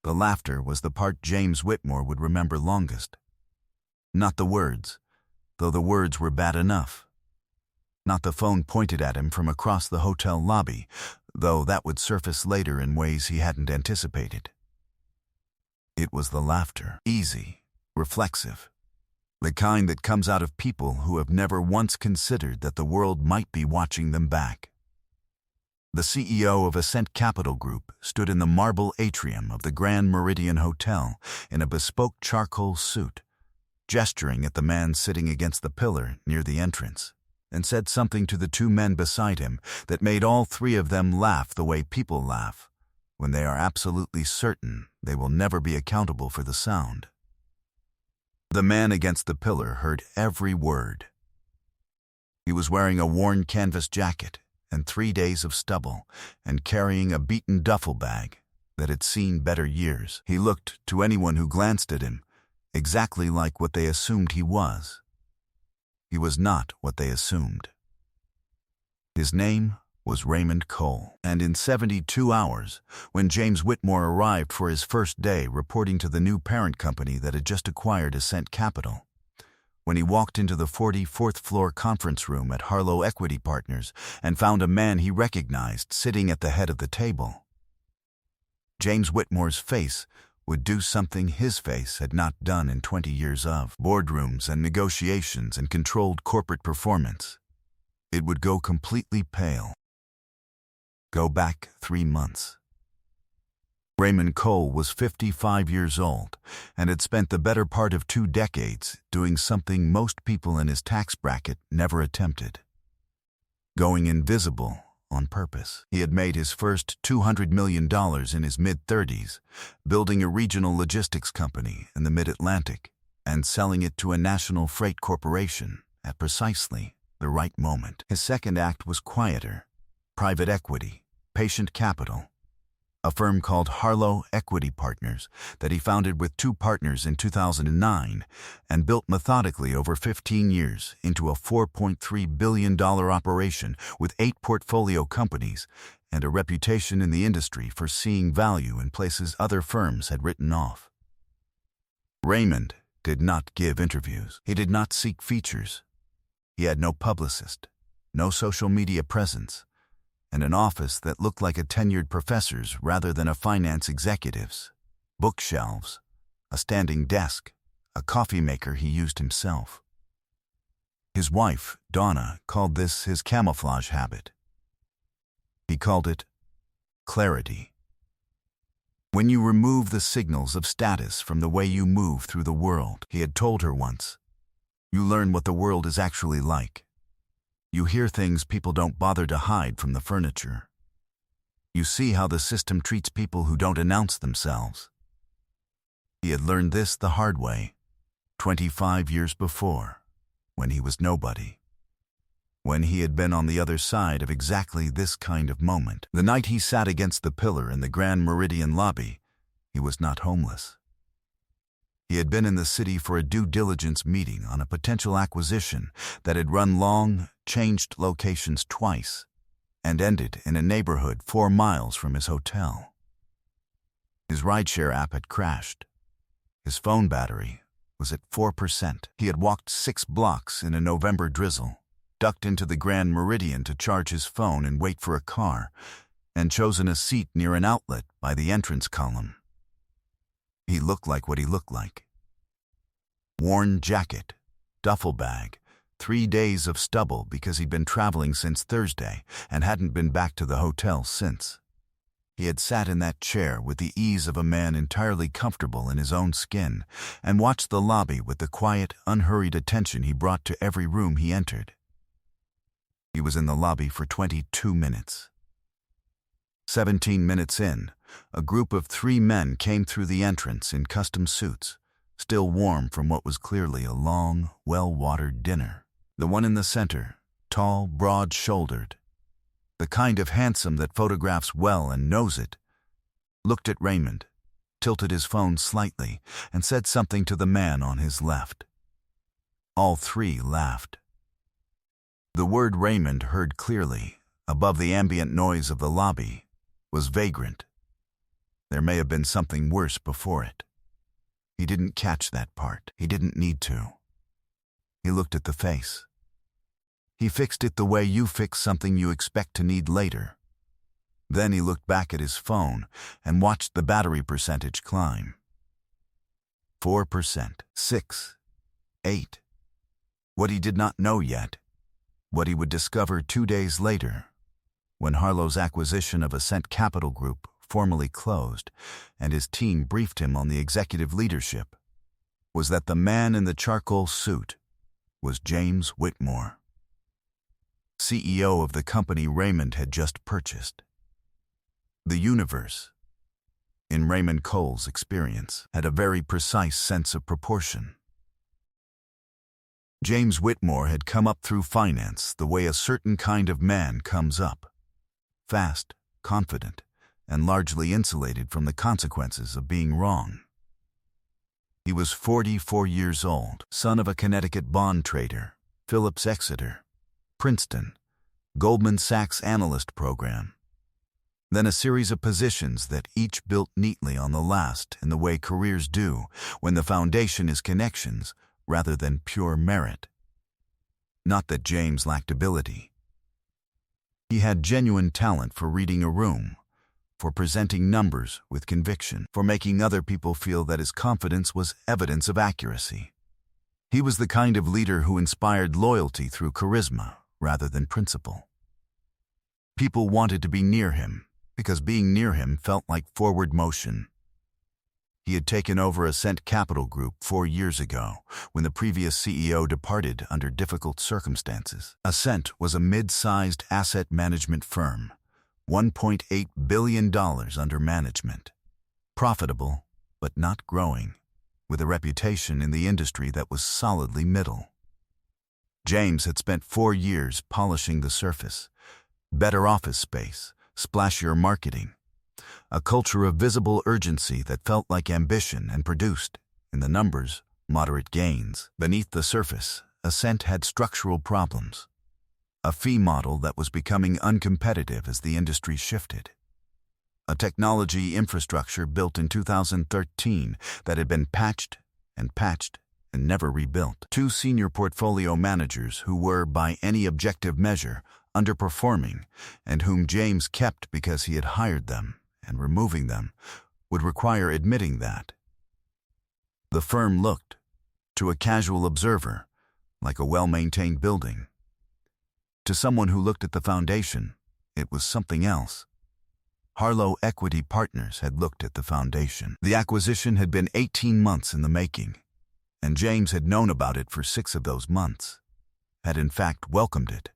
The laughter was the part James Whitmore would remember longest. Not the words, though the words were bad enough. Not the phone pointed at him from across the hotel lobby, though that would surface later in ways he hadn't anticipated. It was the laughter, easy, reflexive, the kind that comes out of people who have never once considered that the world might be watching them back. The CEO of Ascent Capital Group stood in the marble atrium of the Grand Meridian Hotel in a bespoke charcoal suit, gesturing at the man sitting against the pillar near the entrance, and said something to the two men beside him that made all three of them laugh the way people laugh when they are absolutely certain they will never be accountable for the sound. The man against the pillar heard every word. He was wearing a worn canvas jacket and 3 days of stubble, and carrying a beaten duffel bag that had seen better years. He looked, to anyone who glanced at him, exactly like what they assumed he was. He was not what they assumed. His name was Raymond Cole, and in 72 hours, when James Whitmore arrived for his first day reporting to the new parent company that had just acquired Ascent Capital, when he walked into the 44th floor conference room at Harlow Equity Partners and found a man he recognized sitting at the head of the table, James Whitmore's face would do something his face had not done in 20 years of boardrooms and negotiations and controlled corporate performance. It would go completely pale. Go back 3 months. Raymond Cole was 55 years old and had spent the better part of 2 decades doing something most people in his tax bracket never attempted: going invisible on purpose. He had made his first $200 million in his mid-30s, building a regional logistics company in the Mid-Atlantic and selling it to a national freight corporation at precisely the right moment. His second act was quieter: private equity, patient capital, a firm called Harlow Equity Partners that he founded with 2 partners in 2009 and built methodically over 15 years into a $4.3 billion operation with 8 portfolio companies and a reputation in the industry for seeing value in places other firms had written off. Raymond did not give interviews. He did not seek features. He had no publicist, no social media presence, and an office that looked like a tenured professor's rather than a finance executive's. Bookshelves, a standing desk, a coffee maker he used himself. His wife, Donna, called this his camouflage habit. He called it clarity. When you remove the signals of status from the way you move through the world, he had told her once, you learn what the world is actually like. You hear things people don't bother to hide from the furniture. You see how the system treats people who don't announce themselves. He had learned this the hard way, 25 years before, when he was nobody. When he had been on the other side of exactly this kind of moment. The night he sat against the pillar in the Grand Meridian lobby, he was not homeless. He had been in the city for a due diligence meeting on a potential acquisition that had run long, changed locations twice, and ended in a neighborhood 4 miles from his hotel. His rideshare app had crashed. His phone battery was at 4%. He had walked 6 blocks in a November drizzle, ducked into the Grand Meridian to charge his phone and wait for a car, and chosen a seat near an outlet by the entrance column. He looked like what he looked like. Worn jacket, duffel bag, 3 days of stubble because he'd been traveling since Thursday and hadn't been back to the hotel since. He had sat in that chair with the ease of a man entirely comfortable in his own skin and watched the lobby with the quiet, unhurried attention he brought to every room he entered. He was in the lobby for 22 minutes. 17 minutes in, a group of 3 men came through the entrance in custom suits, still warm from what was clearly a long, well-watered dinner. The one in the center, tall, broad-shouldered, the kind of handsome that photographs well and knows it, looked at Raymond, tilted his phone slightly, and said something to the man on his left. All 3 laughed. The word Raymond heard clearly, above the ambient noise of the lobby, was vagrant. There may have been something worse before it. He didn't catch that part. He didn't need to. He looked at the face. He fixed it the way you fix something you expect to need later. Then he looked back at his phone and watched the battery percentage climb. 4%, 6, 8. What he did not know yet, what he would discover 2 days later, when Harlow's acquisition of Ascent Capital Group formally closed and his team briefed him on the executive leadership, was that the man in the charcoal suit was James Whitmore, CEO of the company Raymond had just purchased. The universe, in Raymond Cole's experience, had a very precise sense of proportion. James Whitmore had come up through finance the way a certain kind of man comes up, fast, confident, and largely insulated from the consequences of being wrong. He was 44 years old, son of a Connecticut bond trader, Phillips Exeter, Princeton, Goldman Sachs analyst program. Then a series of positions that each built neatly on the last in the way careers do when the foundation is connections rather than pure merit. Not that James lacked ability. He had genuine talent for reading a room, for presenting numbers with conviction, for making other people feel that his confidence was evidence of accuracy. He was the kind of leader who inspired loyalty through charisma rather than principle. People wanted to be near him because being near him felt like forward motion. He had taken over Ascent Capital Group 4 years ago when the previous CEO departed under difficult circumstances. Ascent was a mid-sized asset management firm, $1.8 billion under management, profitable but not growing, with a reputation in the industry that was solidly middle. James had spent 4 years polishing the surface, better office space, splashier marketing, a culture of visible urgency that felt like ambition and produced, in the numbers, moderate gains. Beneath the surface, Ascent had structural problems, a fee model that was becoming uncompetitive as the industry shifted, a technology infrastructure built in 2013 that had been patched and never rebuilt. 2 senior portfolio managers who were, by any objective measure, underperforming, and whom James kept because he had hired them, and removing them would require admitting that. The firm looked, to a casual observer, like a well-maintained building. To someone who looked at the foundation, it was something else. Harlow Equity Partners had looked at the foundation. The acquisition had been 18 months in the making, and James had known about it for 6 of those months, had in fact welcomed it.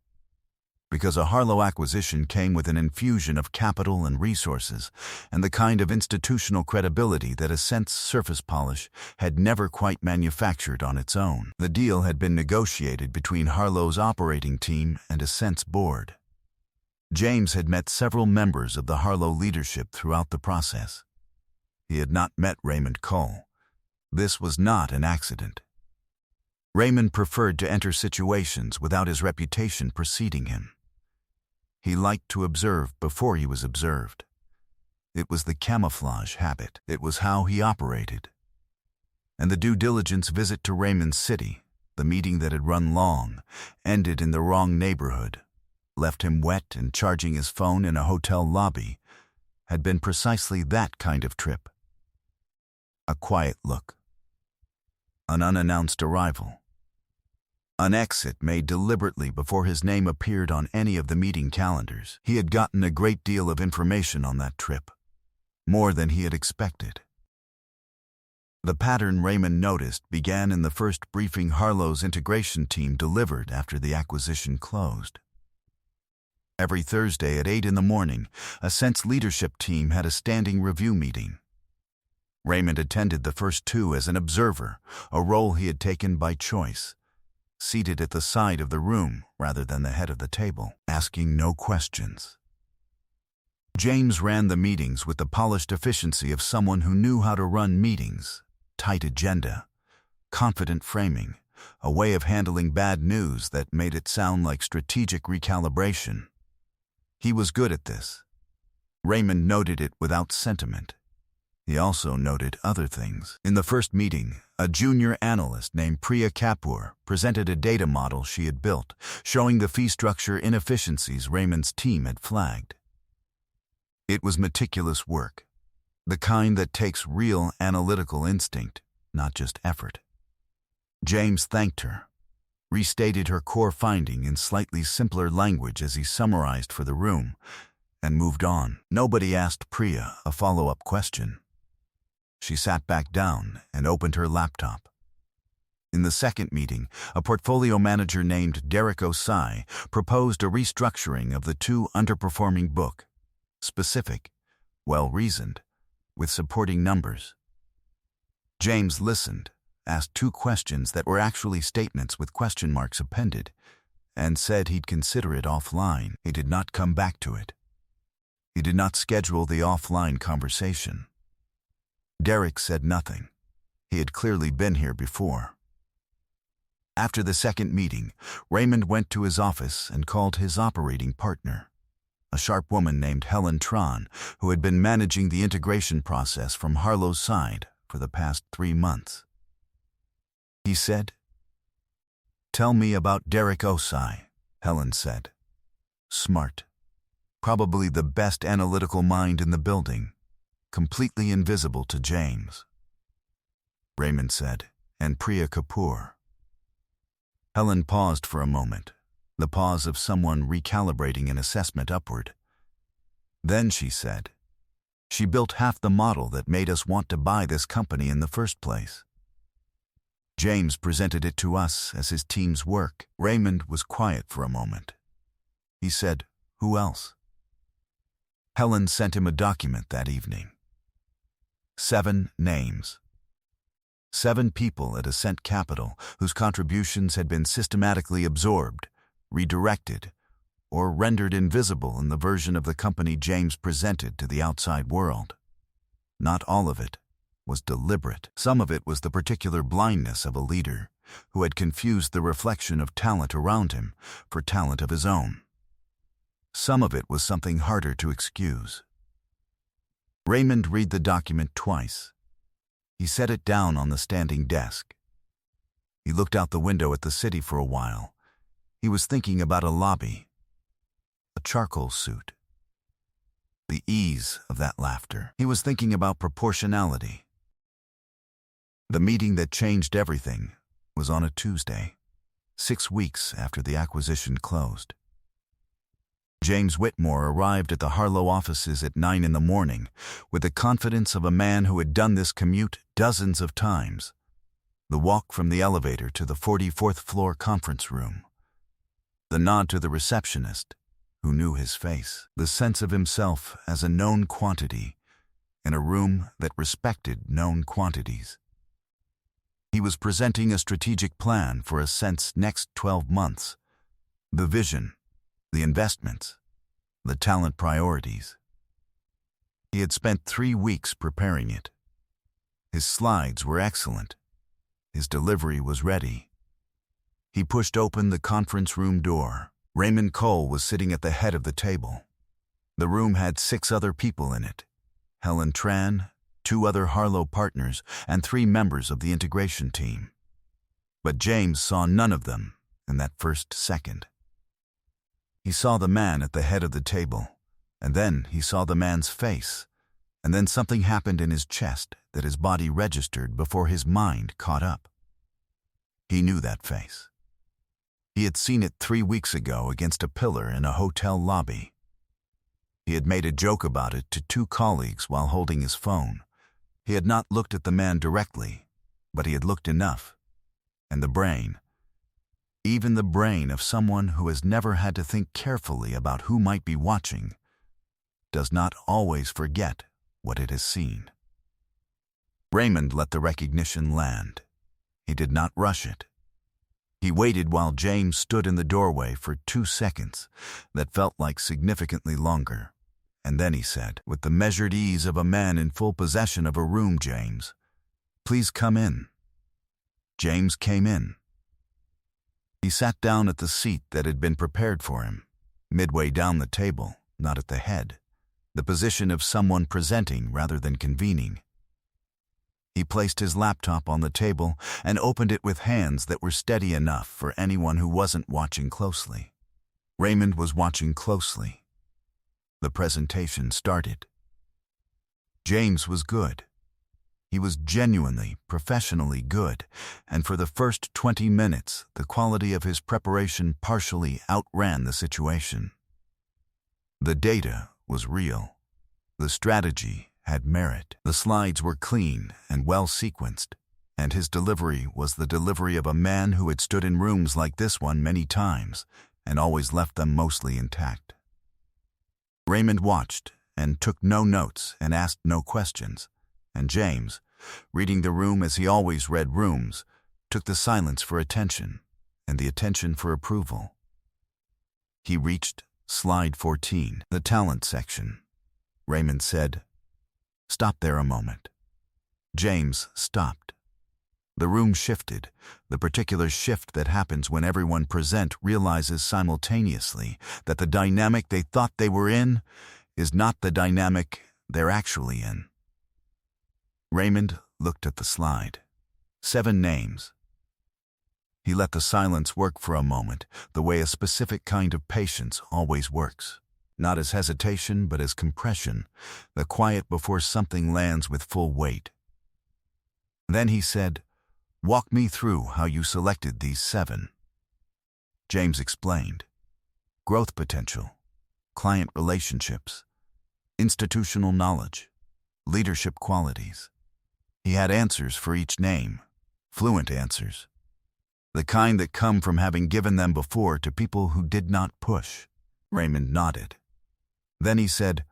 Because a Harlow acquisition came with an infusion of capital and resources and the kind of institutional credibility that Ascent's surface polish had never quite manufactured on its own. The deal had been negotiated between Harlow's operating team and Ascent's board. James had met several members of the Harlow leadership throughout the process. He had not met Raymond Cole. This was not an accident. Raymond preferred to enter situations without his reputation preceding him. He liked to observe before he was observed. It was the camouflage habit. It was how he operated. And the due diligence visit to Raymond City, the meeting that had run long, ended in the wrong neighborhood, left him wet and charging his phone in a hotel lobby, had been precisely that kind of trip. A quiet look. An unannounced arrival. An exit made deliberately before his name appeared on any of the meeting calendars. He had gotten a great deal of information on that trip, more than he had expected. The pattern Raymond noticed began in the first briefing Harlow's integration team delivered after the acquisition closed. Every Thursday at 8 in the morning, Ascent's leadership team had a standing review meeting. Raymond attended the first 2 as an observer, a role he had taken by choice, seated at the side of the room rather than the head of the table, asking no questions. James ran the meetings with the polished efficiency of someone who knew how to run meetings, tight agenda, confident framing, a way of handling bad news that made it sound like strategic recalibration. He was good at this. Raymond noted it without sentiment. He also noted other things. In the first meeting, a junior analyst named Priya Kapoor presented a data model she had built, showing the fee structure inefficiencies Raymond's team had flagged. It was meticulous work, the kind that takes real analytical instinct, not just effort. James thanked her, restated her core finding in slightly simpler language as he summarized for the room, and moved on. Nobody asked Priya a follow-up question. She sat back down and opened her laptop. In the second meeting, a portfolio manager named Derek Osai proposed a restructuring of the two underperforming book, specific, well-reasoned, with supporting numbers. James listened, asked two questions that were actually statements with question marks appended, and said he'd consider it offline. He did not come back to it. He did not schedule the offline conversation. Derek said nothing. He had clearly been here before. After the second meeting, Raymond went to his office and called his operating partner, a sharp woman named Helen Tran, who had been managing the integration process from Harlow's side for the past 3 months. He said, "Tell me about Derek Osai," Helen said. "Smart. Probably the best analytical mind in the building. Completely invisible to James." Raymond said, "And Priya Kapoor." Helen paused for a moment, the pause of someone recalibrating an assessment upward. Then she said, "She built half the model that made us want to buy this company in the first place. James presented it to us as his team's work." Raymond was quiet for a moment. He said, "Who else?" Helen sent him a document that evening. 7 names. 7 people at Ascent Capital whose contributions had been systematically absorbed, redirected, or rendered invisible in the version of the company James presented to the outside world. Not all of it was deliberate. Some of it was the particular blindness of a leader who had confused the reflection of talent around him for talent of his own. Some of it was something harder to excuse. Raymond read the document twice. He set it down on the standing desk. He looked out the window at the city for a while. He was thinking about a lobby, a charcoal suit. The ease of that laughter. He was thinking about proportionality. The meeting that changed everything was on a Tuesday, 6 weeks after the acquisition closed. James Whitmore arrived at the Harlow offices at 9 in the morning with the confidence of a man who had done this commute dozens of times. The walk from the elevator to the 44th floor conference room. The nod to the receptionist, who knew his face. The sense of himself as a known quantity in a room that respected known quantities. He was presenting a strategic plan for Ascent's next 12 months. The vision, the investments, the talent priorities. He had spent 3 weeks preparing it. His slides were excellent. His delivery was ready. He pushed open the conference room door. Raymond Cole was sitting at the head of the table. The room had 6 other people in it: Helen Tran, 2 other Harlow partners, and 3 members of the integration team. But James saw none of them in that first second. He saw the man at the head of the table, and then he saw the man's face, and then something happened in his chest that his body registered before his mind caught up. He knew that face. He had seen it 3 weeks ago against a pillar in a hotel lobby. He had made a joke about it to 2 colleagues while holding his phone. He had not looked at the man directly, but he had looked enough. And the brain, even the brain of someone who has never had to think carefully about who might be watching, does not always forget what it has seen. Raymond let the recognition land. He did not rush it. He waited while James stood in the doorway for 2 seconds that felt like significantly longer. And then he said, with the measured ease of a man in full possession of a room, "James, please come in." James came in. He sat down at the seat that had been prepared for him, midway down the table, not at the head, the position of someone presenting rather than convening. He placed his laptop on the table and opened it with hands that were steady enough for anyone who wasn't watching closely. Raymond was watching closely. The presentation started. James was good. He was genuinely, professionally good, and for the first 20 minutes, the quality of his preparation partially outran the situation. The data was real. The strategy had merit. The slides were clean and well-sequenced, and his delivery was the delivery of a man who had stood in rooms like this one many times and always left them mostly intact. Raymond watched and took no notes and asked no questions. And James, reading the room as he always read rooms, took the silence for attention and the attention for approval. He reached slide 14, the talent section. Raymond said, "Stop there a moment." James stopped. The room shifted, the particular shift that happens when everyone present realizes simultaneously that the dynamic they thought they were in is not the dynamic they're actually in. Raymond looked at the slide. 7 names. He let the silence work for a moment, the way a specific kind of patience always works. Not as hesitation, but as compression, the quiet before something lands with full weight. Then he said, "Walk me through how you selected these 7. James explained. Growth potential, client relationships, institutional knowledge, leadership qualities. He had answers for each name, fluent answers, the kind that come from having given them before to people who did not push. Raymond nodded. Then he said,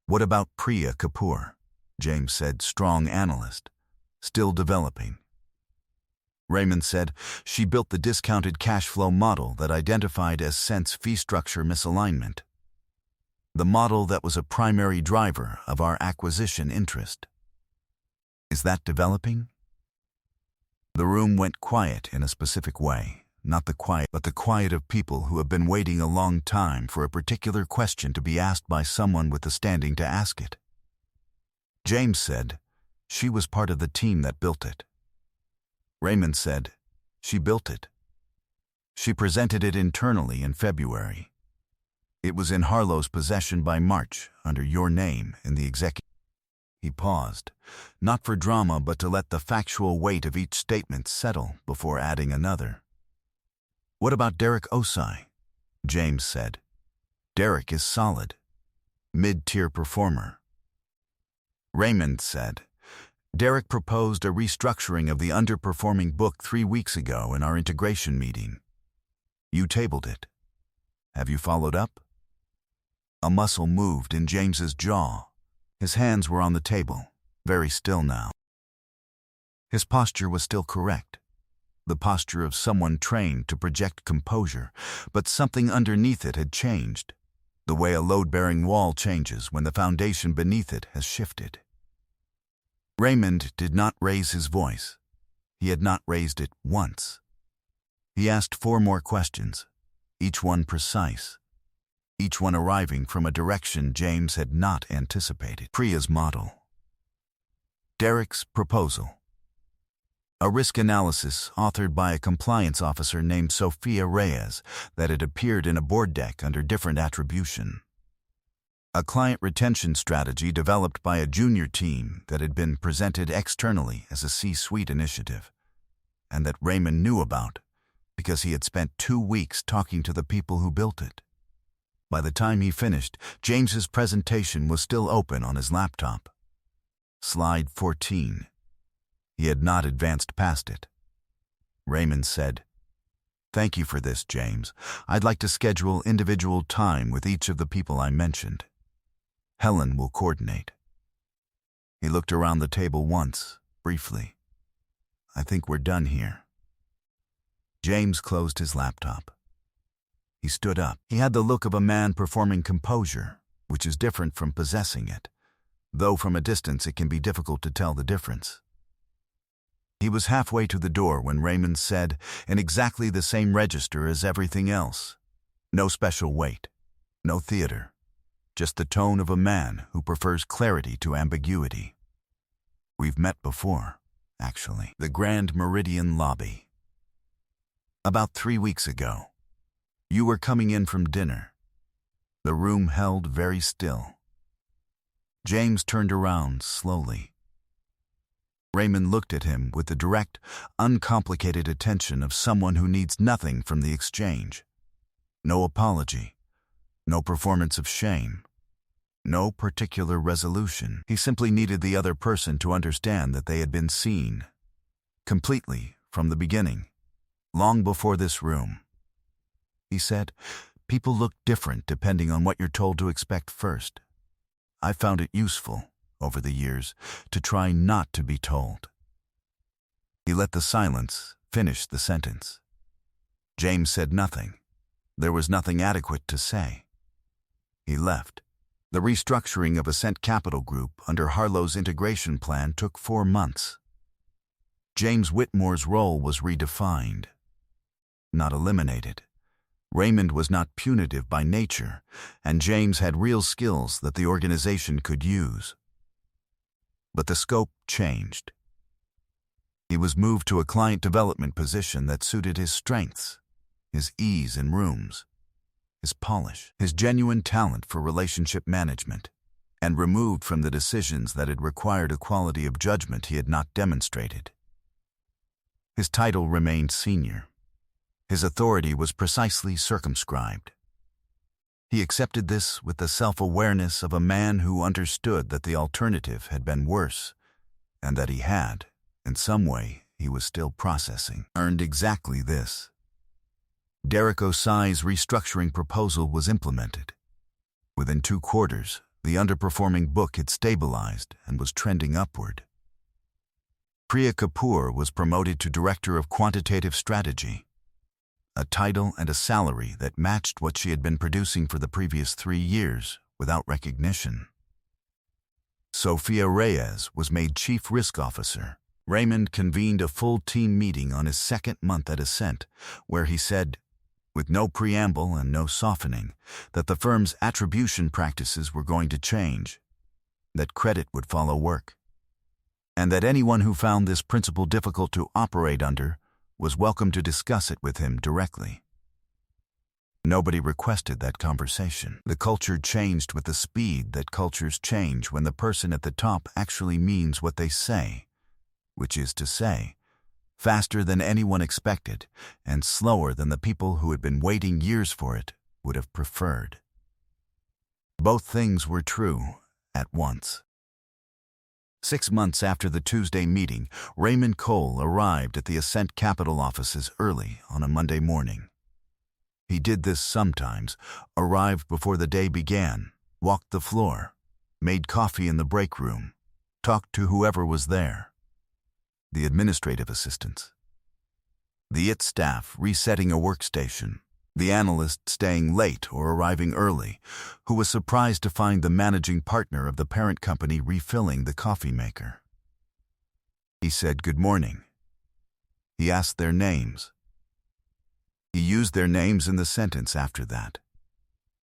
"What about Priya Kapoor?" James said, "Strong analyst, still developing." Raymond said, "She built the discounted cash flow model that identified as Sense fee structure misalignment, the model that was a primary driver of our acquisition interest." Is that developing? The room went quiet in a specific way, not the quiet, but the quiet of people who have been waiting a long time for a particular question to be asked by someone with the standing to ask it. James said, "She was part of the team that built it." Raymond said, "She built it. She presented it internally in February. It was in Harlow's possession by March, under your name in the executive." He paused, not for drama but to let the factual weight of each statement settle before adding another. "What about Derek Osai?" James said. "Derek is solid. Mid-tier performer." Raymond said, "Derek proposed a restructuring of the underperforming book 3 weeks ago in our integration meeting. You tabled it. Have you followed up?" A muscle moved in James's jaw. His hands were on the table, very still now. His posture was still correct, the posture of someone trained to project composure, but something underneath it had changed, the way a load-bearing wall changes when the foundation beneath it has shifted. Raymond did not raise his voice. He had not raised it once. He asked 4 more questions, each one precise, each one arriving from a direction James had not anticipated. Priya's model. Derek's proposal. A risk analysis authored by a compliance officer named Sophia Reyes that had appeared in a board deck under different attribution. A client retention strategy developed by a junior team that had been presented externally as a C-suite initiative, and that Raymond knew about because he had spent 2 weeks talking to the people who built it. By the time he finished, James's presentation was still open on his laptop. Slide 14. He had not advanced past it. Raymond said, "Thank you for this, James. I'd like to schedule individual time with each of the people I mentioned. Helen will coordinate." He looked around the table once, briefly. "I think we're done here." James closed his laptop. He stood up. He had the look of a man performing composure, which is different from possessing it, though from a distance it can be difficult to tell the difference. He was halfway to the door when Raymond said, in exactly the same register as everything else, "No special weight, no theater, just the tone of a man who prefers clarity to ambiguity. We've met before." actually. The Grand Meridian lobby. About 3 weeks ago, you were coming in from dinner. The room held very still. James turned around slowly. Raymond looked at him with the direct, uncomplicated attention of someone who needs nothing from the exchange. No apology, no performance of shame, no particular resolution. He simply needed the other person to understand that they had been seen, completely, from the beginning, long before this room. He said, "People look different depending on what you're told to expect first. I found it useful, over the years, to try not to be told." He let the silence finish the sentence. James said nothing. There was nothing adequate to say. He left. The restructuring of Ascent Capital Group under Harlow's integration plan took 4 months. James Whitmore's role was redefined, not eliminated. Raymond was not punitive by nature, and James had real skills that the organization could use. But the scope changed. He was moved to a client development position that suited his strengths, his ease in rooms, his polish, his genuine talent for relationship management, and removed from the decisions that had required a quality of judgment he had not demonstrated. His title remained senior. His authority was precisely circumscribed. He accepted this with the self-awareness of a man who understood that the alternative had been worse, and that he had, in some way he was still processing, earned exactly this. Derek Osai's restructuring proposal was implemented. Within 2 quarters, the underperforming book had stabilized and was trending upward. Priya Kapoor was promoted to Director of Quantitative Strategy, a title and a salary that matched what she had been producing for the previous 3 years without recognition. Sophia Reyes was made Chief Risk Officer. Raymond convened a full team meeting on his 2nd month at Ascent, where he said, with no preamble and no softening, that the firm's attribution practices were going to change, that credit would follow work, and that anyone who found this principle difficult to operate under was welcome to discuss it with him directly. Nobody requested that conversation. The culture changed with the speed that cultures change when the person at the top actually means what they say, which is to say, faster than anyone expected and slower than the people who had been waiting years for it would have preferred. Both things were true at once. 6 months after the Tuesday meeting, Raymond Cole arrived at the Ascent Capital offices early on a Monday morning. He did this sometimes, arrived before the day began, walked the floor, made coffee in the break room, talked to whoever was there. The administrative assistants, the IT staff resetting a workstation, the analyst staying late or arriving early, who was surprised to find the managing partner of the parent company refilling the coffee maker. He said good morning. He asked their names. He used their names in the sentence after that.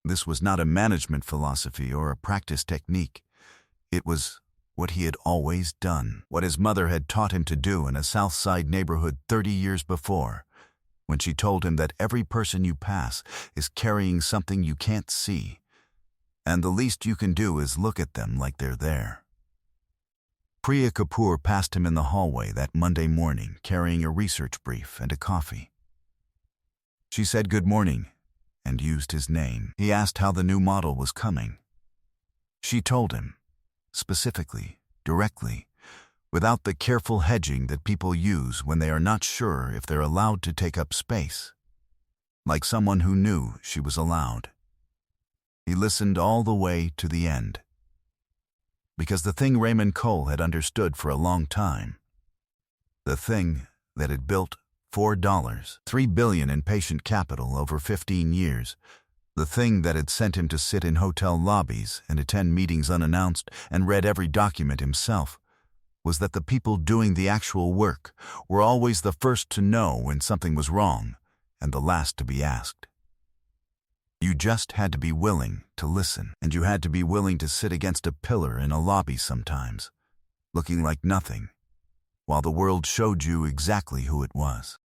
This was not a management philosophy or a practice technique. It was what he had always done, what his mother had taught him to do in a South Side neighborhood 30 years before, when she told him that every person you pass is carrying something you can't see, and the least you can do is look at them like they're there. Priya Kapoor passed him in the hallway that Monday morning, carrying a research brief and a coffee. She said good morning and used his name. He asked how the new model was coming. She told him, specifically, directly, without the careful hedging that people use when they are not sure if they're allowed to take up space, like someone who knew she was allowed. He listened all the way to the end. Because the thing Raymond Cole had understood for a long time, the thing that had built $3 billion in patient capital over 15 years, the thing that had sent him to sit in hotel lobbies and attend meetings unannounced and read every document himself, was that the people doing the actual work were always the first to know when something was wrong and the last to be asked. You just had to be willing to listen, and you had to be willing to sit against a pillar in a lobby sometimes, looking like nothing, while the world showed you exactly who it was.